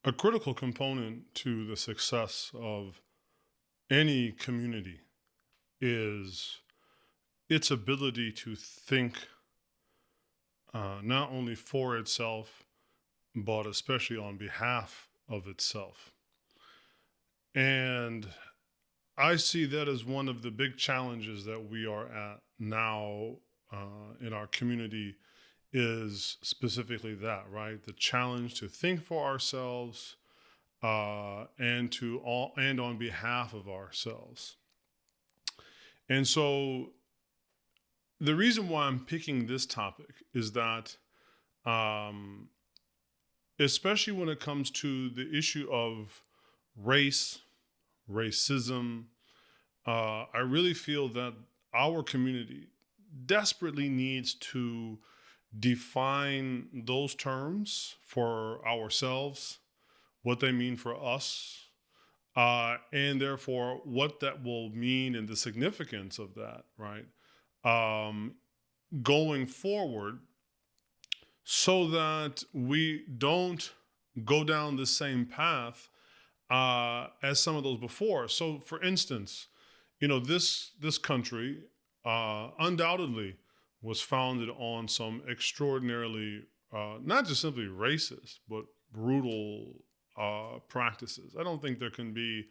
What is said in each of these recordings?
A critical component to the success of any community is its ability to think not only for itself, but especially on behalf of itself. And I see that as one of the big challenges that we are at now in our community is specifically that, right? The challenge to think for ourselves and on behalf of ourselves. And so the reason why I'm picking this topic is that, especially when it comes to the issue of racism, I really feel that our community desperately needs to define those terms for ourselves, what they mean for us, and therefore what that will mean and the significance of that, right? Going forward, so that we don't go down the same path as some of those before. So, for instance, this country undoubtedly was founded on some extraordinarily, not just simply racist, but brutal practices. I don't think there can be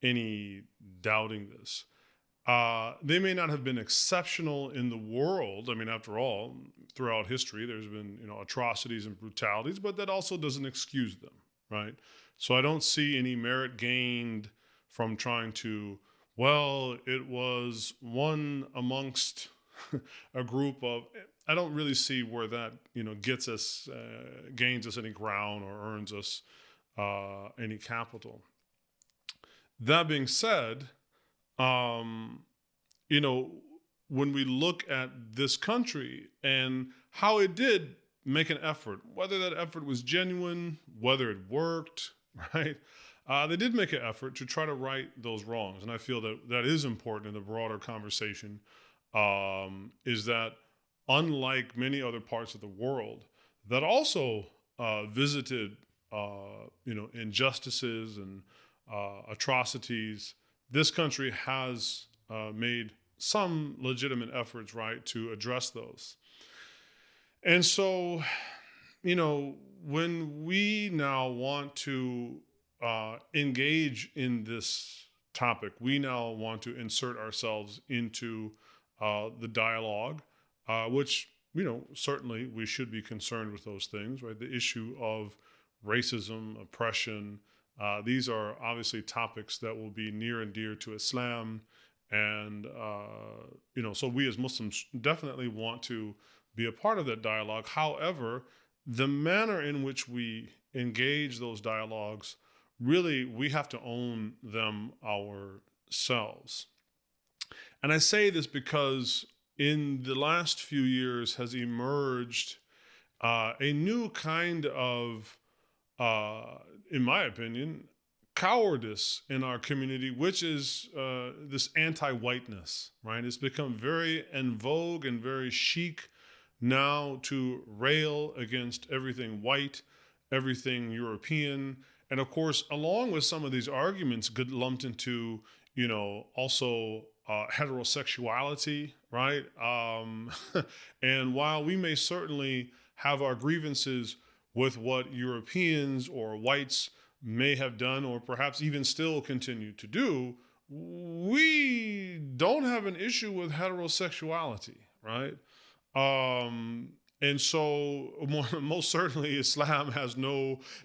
any doubting this. They may not have been exceptional in the world. I mean, after all, throughout history, there's been atrocities and brutalities, but that also doesn't excuse them, right? So I don't see any merit gained from trying to, well, it was one amongst a group of. I don't really see where that gets us, gains us any ground or earns us any capital. That being said, when we look at this country and how it did make an effort, whether that effort was genuine, whether it worked, right? They did make an effort to try to right those wrongs. And I feel that that is important in the broader conversation, is that unlike many other parts of the world that also visited, injustices and atrocities, this country has made some legitimate efforts, right, to address those. And so, when we now want to engage in this topic, we now want to insert ourselves into the dialogue, which, certainly we should be concerned with those things, right? The issue of racism, oppression, these are obviously topics that will be near and dear to Islam. And, so we as Muslims definitely want to be a part of that dialogue. However, the manner in which we engage those dialogues, really, we have to own them ourselves. And I say this because in the last few years has emerged a new kind of, in my opinion, cowardice in our community, which is this anti-whiteness, right? It's become very en vogue and very chic now to rail against everything white, everything European. And of course, along with some of these arguments get lumped into, also heterosexuality, right? And while we may certainly have our grievances with what Europeans or whites may have done, or perhaps even still continue to do, we don't have an issue with heterosexuality, right? And so most certainly Islam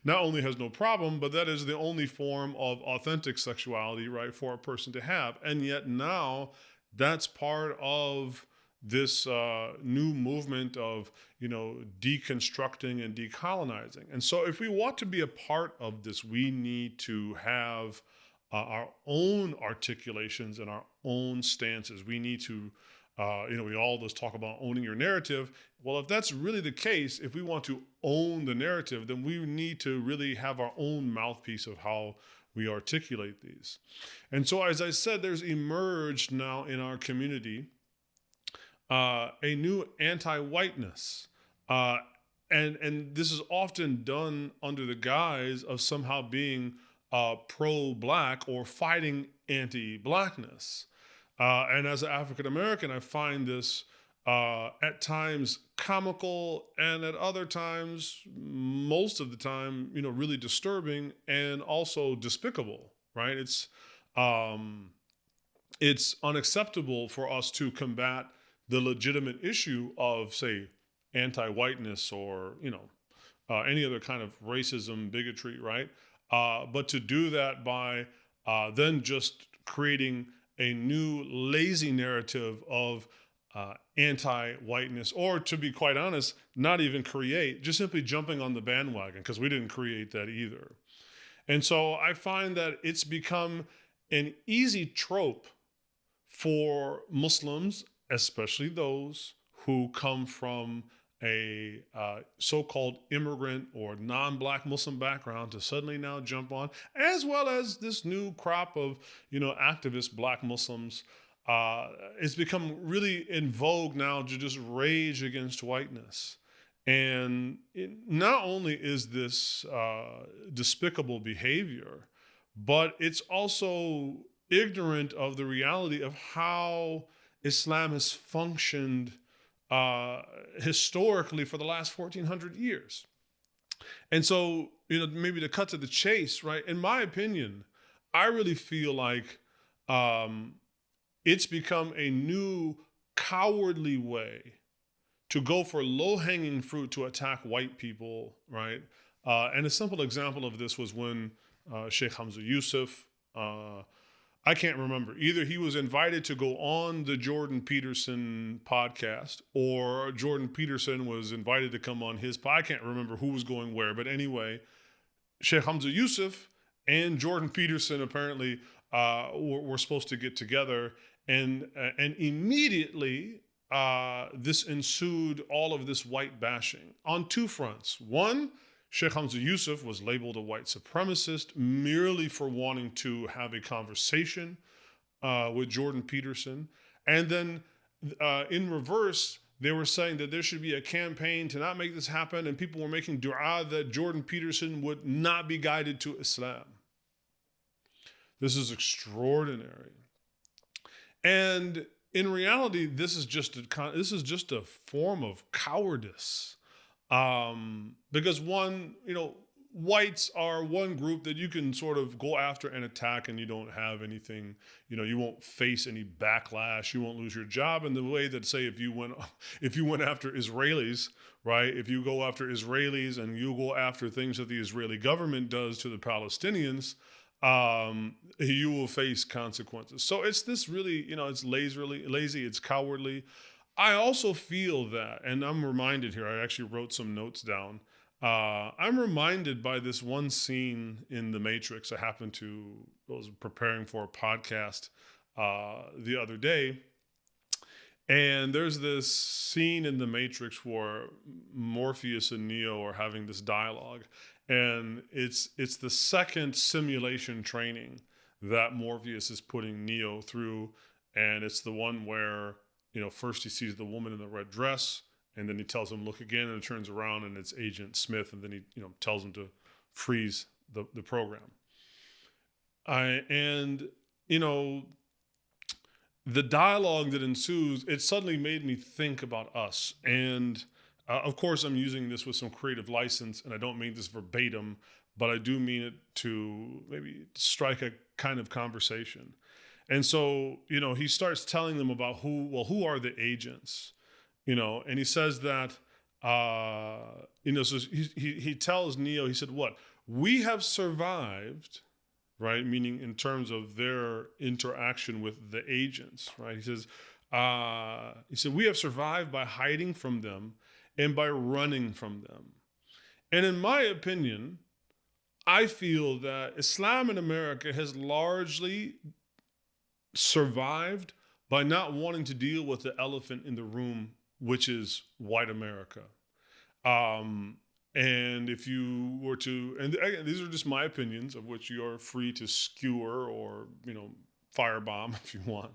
not only has no problem, but that is the only form of authentic sexuality, right, for a person to have. And yet now that's part of this new movement of, deconstructing and decolonizing. And so if we want to be a part of this, we need to have our own articulations and our own stances. We need to, we all just talk about owning your narrative. Well, if that's really the case, if we want to own the narrative, then we need to really have our own mouthpiece of how we articulate these. And so, as I said, there's emerged now in our community a new anti-whiteness. and this is often done under the guise of somehow being pro-black or fighting anti-blackness. And as an African American, I find this at times comical, and at other times, most of the time, really disturbing and also despicable. Right? It's unacceptable for us to combat the legitimate issue of, say, anti-whiteness or any other kind of racism, bigotry, right? But to do that by then just creating a new lazy narrative of anti-whiteness, or to be quite honest, not even create, just simply jumping on the bandwagon, because we didn't create that either. And so I find that it's become an easy trope for Muslims, especially those who come from a so-called immigrant or non-black Muslim background, to suddenly now jump on, as well as this new crop of activist black Muslims. It's become really in vogue now to just rage against whiteness. And not only is this despicable behavior, but it's also ignorant of the reality of how Islam has functioned historically for the last 1400 years. And so, maybe to cut to the chase, right? In my opinion, I really feel like it's become a new cowardly way to go for low-hanging fruit to attack white people, right? And a simple example of this was when Sheikh Hamza Yusuf, I can't remember. Either he was invited to go on the Jordan Peterson podcast, or Jordan Peterson was invited to come on his podcast. I can't remember who was going where, but anyway, Sheikh Hamza Yusuf and Jordan Peterson apparently were supposed to get together, and immediately this ensued all of this white bashing on two fronts. One, Sheikh Hamza Yusuf was labeled a white supremacist merely for wanting to have a conversation with Jordan Peterson. And then in reverse, they were saying that there should be a campaign to not make this happen, and people were making dua that Jordan Peterson would not be guided to Islam. This is extraordinary. And in reality, this is just a form of cowardice. Because one, whites are one group that you can sort of go after and attack, and you don't have anything, you won't face any backlash, you won't lose your job in the way that, say, if you went after Israelis, right? If you go after Israelis and you go after things that the Israeli government does to the Palestinians, you will face consequences. So it's this really, it's lazy, it's cowardly. I also feel that, and I'm reminded here, I actually wrote some notes down. I'm reminded by this one scene in The Matrix. I was preparing for a podcast the other day, and there's this scene in The Matrix where Morpheus and Neo are having this dialogue, and it's the second simulation training that Morpheus is putting Neo through, and it's the one where first he sees the woman in the red dress, and then he tells him, look again, and it turns around and it's Agent Smith, and then he tells him to freeze the program. And the dialogue that ensues, it suddenly made me think about us. And of course, I'm using this with some creative license, and I don't mean this verbatim, but I do mean it to maybe strike a kind of conversation. And so, he starts telling them about who are the agents, and he says that, so he tells Neo, he said, what? We have survived, right? Meaning in terms of their interaction with the agents, right? He said, we have survived by hiding from them and by running from them. And in my opinion, I feel that Islam in America has largely survived by not wanting to deal with the elephant in the room, which is white America. And if you were to, and again, these are just my opinions, of which you are free to skewer or, firebomb if you want.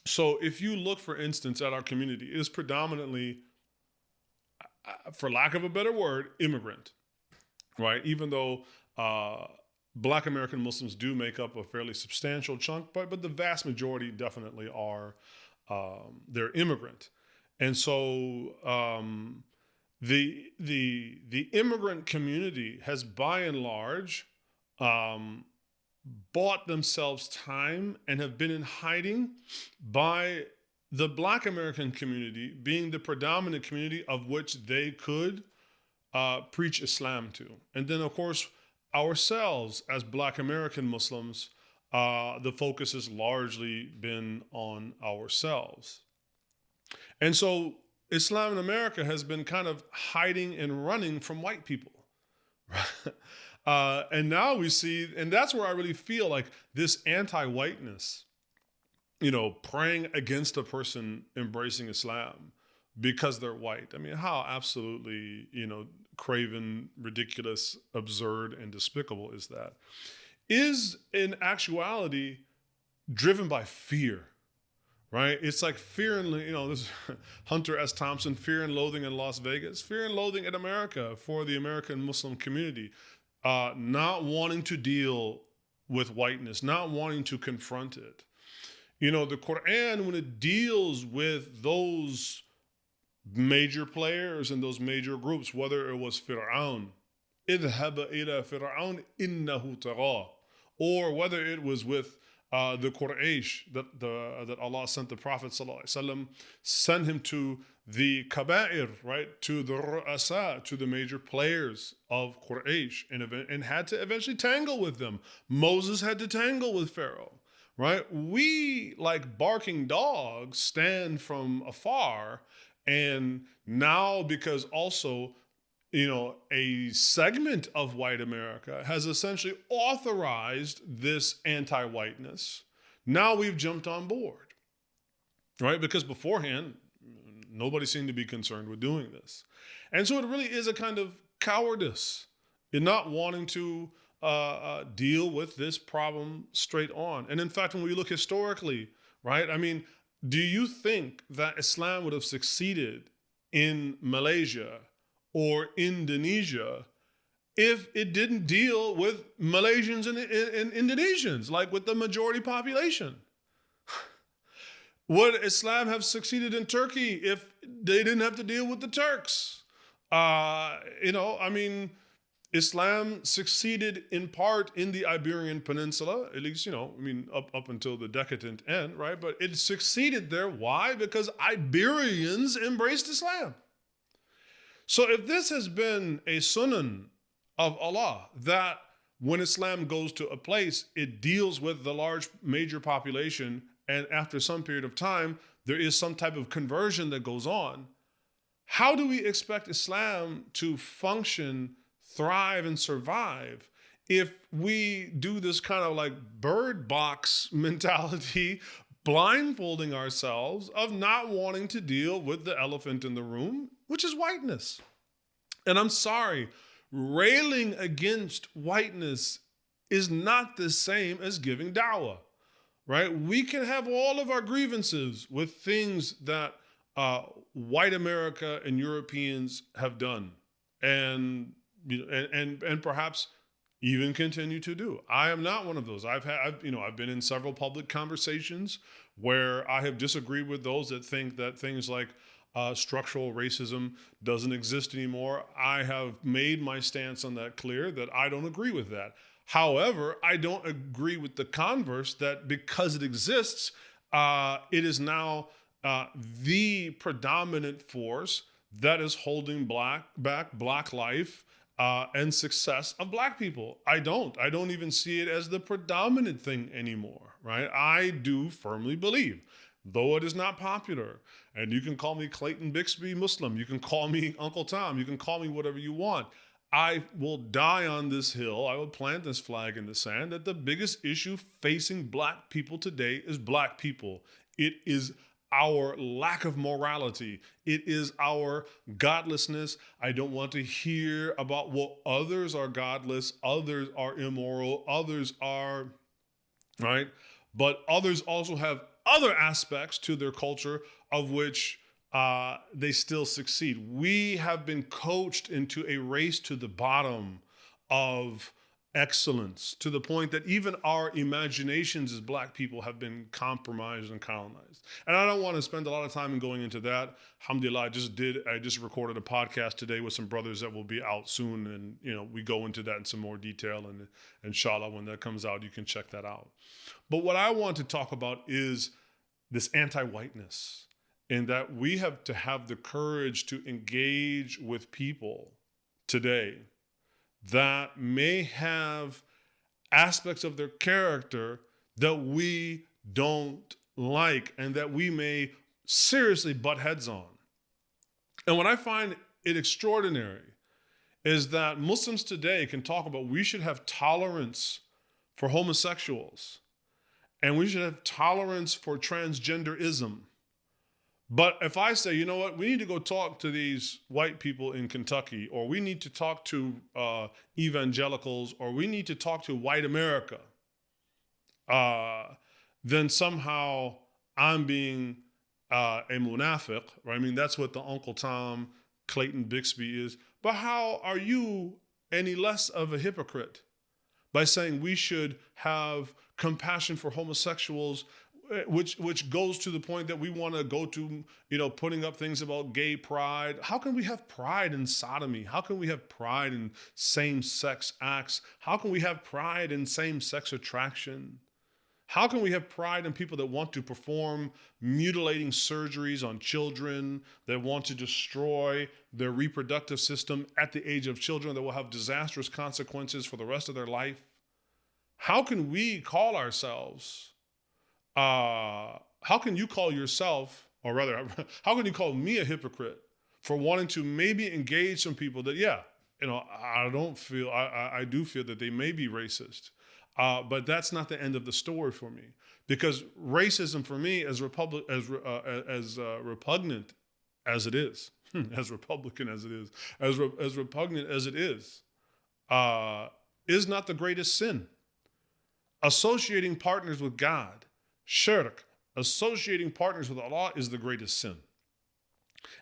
So if you look, for instance, at our community, it is predominantly for lack of a better word, immigrant, right? Even though Black American Muslims do make up a fairly substantial chunk, but the vast majority definitely are they're immigrant, and so the immigrant community has by and large bought themselves time and have been in hiding by the Black American community being the predominant community of which they could preach Islam to. And then, of course, ourselves as Black American Muslims, the focus has largely been on ourselves. And so Islam in America has been kind of hiding and running from white people. And now we see, and that's where I really feel like this anti-whiteness, praying against a person embracing Islam because they're white. I mean, how absolutely, craven, ridiculous, absurd, and despicable is that? Is in actuality driven by fear, right? It's like fear and, this Hunter S. Thompson, Fear and Loathing in Las Vegas, Fear and Loathing in America for the American Muslim community, not wanting to deal with whiteness, not wanting to confront it. The Quran, when it deals with those major players and those major groups, whether it was Fir'aun, idhab ila Fir'aun innahu tagha, or whether it was with the Quraysh that Allah sent the Prophet ﷺ, sent him to the Kaba'ir, right, to the Ru'asa, to the major players of Quraysh, and had to eventually tangle with them. Moses had to tangle with Pharaoh. Right? We, like barking dogs, stand from afar. And now, because also, a segment of white America has essentially authorized this anti-whiteness, now we've jumped on board. Right? Because beforehand, nobody seemed to be concerned with doing this. And so it really is a kind of cowardice in not wanting to deal with this problem straight on. And in fact, when we look historically, right, I mean, do you think that Islam would have succeeded in Malaysia or Indonesia if it didn't deal with Malaysians and Indonesians, like with the majority population? Would Islam have succeeded in Turkey if they didn't have to deal with the Turks? Islam succeeded in part in the Iberian Peninsula, at least, up until the decadent end, right? But it succeeded there. Why? Because Iberians embraced Islam. So if this has been a sunan of Allah, that when Islam goes to a place, it deals with the large major population, and after some period of time, there is some type of conversion that goes on, how do we expect Islam to function, thrive, and survive if we do this kind of like bird box mentality, blindfolding ourselves of not wanting to deal with the elephant in the room, which is whiteness? And I'm sorry, railing against whiteness is not the same as giving dawah, right? We can have all of our grievances with things that white America and Europeans have done, and perhaps even continue to do. I am not one of those. I've been in several public conversations where I have disagreed with those that think that things like structural racism doesn't exist anymore. I have made my stance on that clear, that I don't agree with that. However, I don't agree with the converse, that because it exists, it is now the predominant force that is holding back Black life and success of Black people. I don't even see it as the predominant thing anymore, right? I do firmly believe, though it is not popular, and you can call me Clayton Bixby Muslim, you can call me Uncle Tom, you can call me whatever you want, I will die on this hill, I will plant this flag in the sand, that the biggest issue facing Black people today is Black people. It is our lack of morality. It is our godlessness. I don't want to hear about what others are godless, others are immoral, others are, right? But others also have other aspects to their culture of which they still succeed. We have been coached into a race to the bottom of excellence to the point that even our imaginations as Black people have been compromised and colonized. And I don't want to spend a lot of time in going into that. Alhamdulillah, I just recorded a podcast today with some brothers that will be out soon, and we go into that in some more detail, and inshallah when that comes out you can check that out. But what I want to talk about is this anti-whiteness, in that we have to have the courage to engage with people today that may have aspects of their character that we don't like and that we may seriously butt heads on. And what I find it extraordinary is that Muslims today can talk about we should have tolerance for homosexuals and we should have tolerance for transgenderism. But if I say, you know what, we need to go talk to these white people in Kentucky, or we need to talk to evangelicals, or we need to talk to white America, then somehow I'm being a munafiq, right? I mean, that's what the Uncle Tom, Clayton Bixby is. But how are you any less of a hypocrite by saying we should have compassion for homosexuals, which goes to the point that we want to go to, putting up things about gay pride? How can we have pride in sodomy? How can we have pride in same-sex acts? How can we have pride in same-sex attraction? How can we have pride in people that want to perform mutilating surgeries on children, that want to destroy their reproductive system at the age of children, that will have disastrous consequences for the rest of their life? How can we call ourselves how can you call yourself, or rather, how can you call me a hypocrite for wanting to maybe engage some people that, I do feel that they may be racist, but that's not the end of the story for me, because racism for me, as repugnant as it is, as Republican as it is, as repugnant as it is not the greatest sin. Associating partners with God, shirk, associating partners with Allah, is the greatest sin.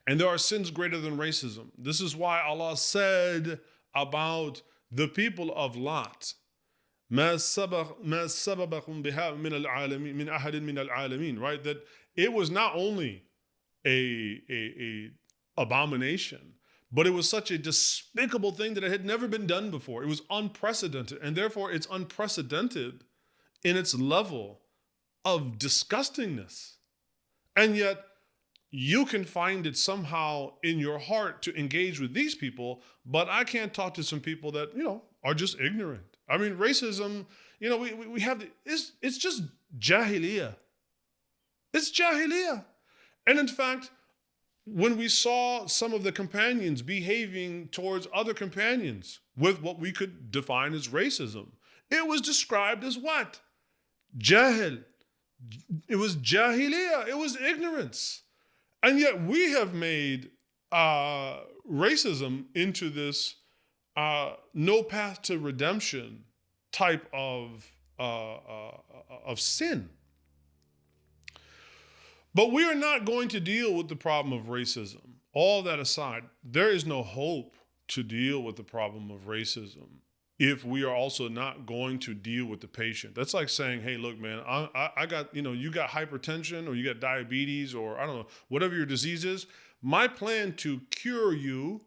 And there are sins greater than racism. This is why Allah said about the people of Lot, ما سبقهم بها من العالمين من أحد من العالمين, right? That it was not only a abomination, but it was such a despicable thing that it had never been done before. It was unprecedented, and therefore it's unprecedented in its level of disgustingness. And yet you can find it somehow in your heart to engage with these people, but I can't talk to some people that, are just ignorant. I mean, racism, we have, it's just jahiliyyah. It's jahiliyyah. And in fact, when we saw some of the companions behaving towards other companions with what we could define as racism, it was described as what? Jahil. It was jahiliyyah. It was ignorance. And yet we have made racism into this no path to redemption type of sin. But we are not going to deal with the problem of racism. All that aside, there is no hope to deal with the problem of racism if we are also not going to deal with the patient. That's like saying, hey, look, man, I got, you got hypertension, or you got diabetes, or I don't know, whatever your disease is. My plan to cure you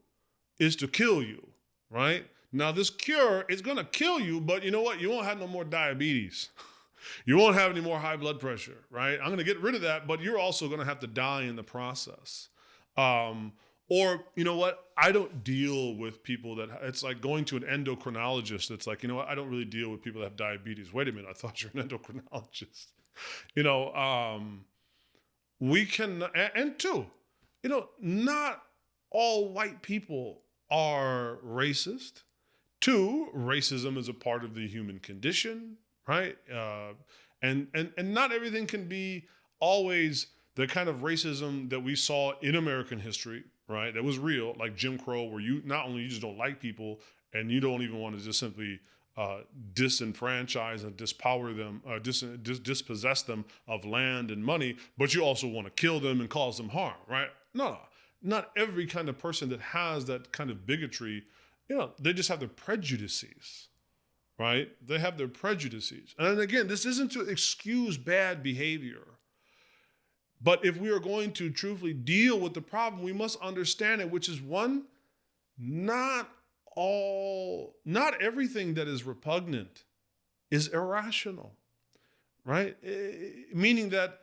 is to kill you, right? Now, this cure is going to kill you, but you know what? You won't have no more diabetes. You won't have any more high blood pressure, right? I'm going to get rid of that, but you're also going to have to die in the process. Or, you know what? I don't deal with people that, it's like going to an endocrinologist. It's like, you know what? I don't really deal with people that have diabetes. Wait a minute. I thought you're an endocrinologist. We can, and two, not all white people are racist. Two, racism is a part of the human condition, right? And not everything can be always the kind of racism that we saw in American history, right? That was real, like Jim Crow, where you just don't like people and you don't even want to just simply disenfranchise and dispower them, dispossess them of land and money, but you also want to kill them and cause them harm, right? No, not every kind of person that has that kind of bigotry, they just have their prejudices, right? They have their prejudices. And again, this isn't to excuse bad behavior. But if we are going to truthfully deal with the problem, we must understand it, which is one, not everything that is repugnant is irrational, right? Meaning that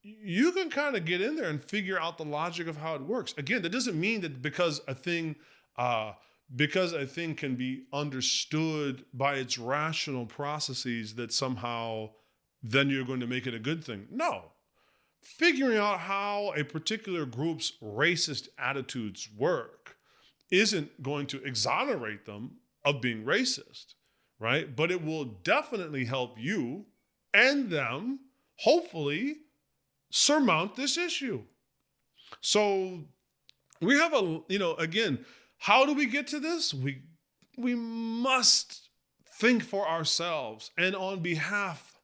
you can kind of get in there and figure out the logic of how it works. Again, that doesn't mean that because a thing can be understood by its rational processes that somehow then you're going to make it a good thing. No. Figuring out how a particular group's racist attitudes work isn't going to exonerate them of being racist, right? But it will definitely help you and them, hopefully, surmount this issue. So we have again, how do we get to this? We must think for ourselves and on behalf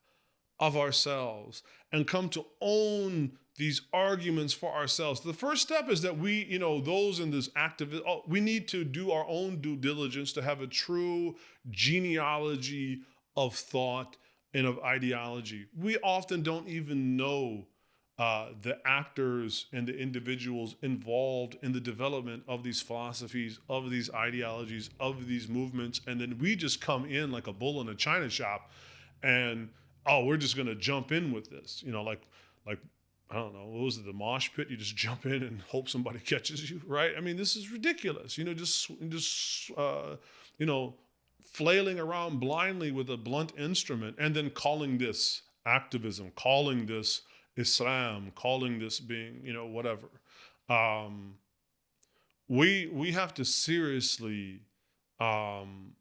of ourselves and come to own these arguments for ourselves. The first step is that we, those in this we need to do our own due diligence to have a true genealogy of thought and of ideology. We often don't even know the actors and the individuals involved in the development of these philosophies, of these ideologies, of these movements. And then we just come in like a bull in a china shop and, we're just going to jump in with this, like, I don't know, what was it, the mosh pit? You just jump in and hope somebody catches you, right? I mean, this is ridiculous. Flailing around blindly with a blunt instrument and then calling this activism, calling this Islam, calling this being, whatever. We have to seriously pump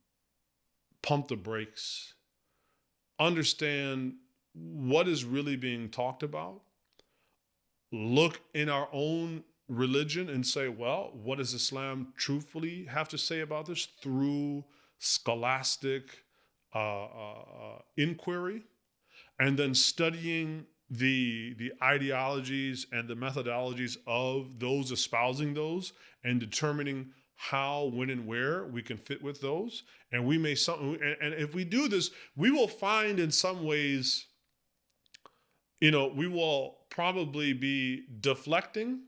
the brakes, understand what is really being talked about, look in our own religion and say, well, what does Islam truthfully have to say about this through scholastic inquiry, and then studying the ideologies and the methodologies of those espousing those and determining how, when, and where we can fit with those. And and if we do this, we will find in some ways, we will probably be deflecting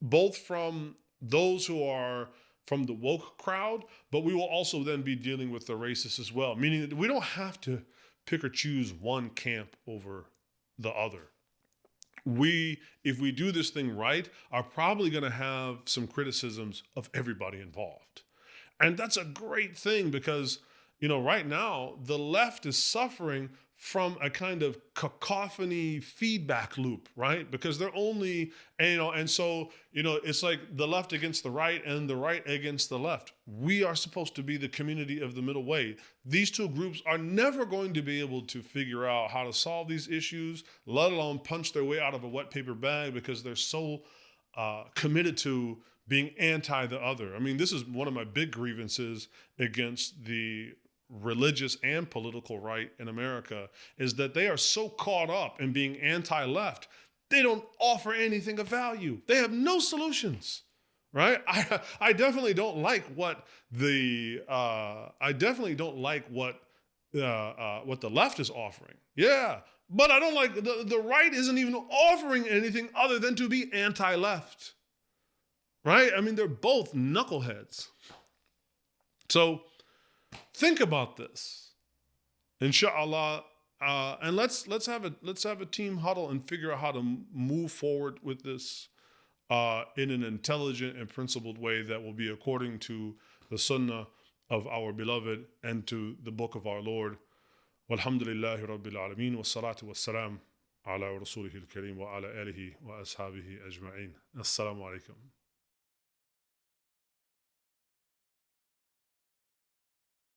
both from those who are from the woke crowd, but we will also then be dealing with the racists as well, meaning that we don't have to pick or choose one camp over the other. If we do this thing right, are probably going to have some criticisms of everybody involved. And that's a great thing because, right now, the left is suffering from a kind of cacophony feedback loop, right? Because they're only, and so, it's like the left against the right and the right against the left. We are supposed to be the community of the middle way. These two groups are never going to be able to figure out how to solve these issues, let alone punch their way out of a wet paper bag because they're so committed to being anti the other. I mean, this is one of my big grievances against the religious and political right in America, is that they are so caught up in being anti-left, they don't offer anything of value. They have no solutions, right? I definitely don't like what the left is offering. Yeah, but I don't like the right isn't even offering anything other than to be anti-left, right? I mean, they're both knuckleheads. So think about this, inshallah, and let's have a team huddle and figure out how to move forward with this in an intelligent and principled way that will be according to the sunnah of our beloved and to the book of our Lord. Walhamdulillahi Rabbil Alameen, wassalatu wassalam ala rasulihi al-kareem wa ala alihi wa ashabihi ajma'in. Assalamu alaikum.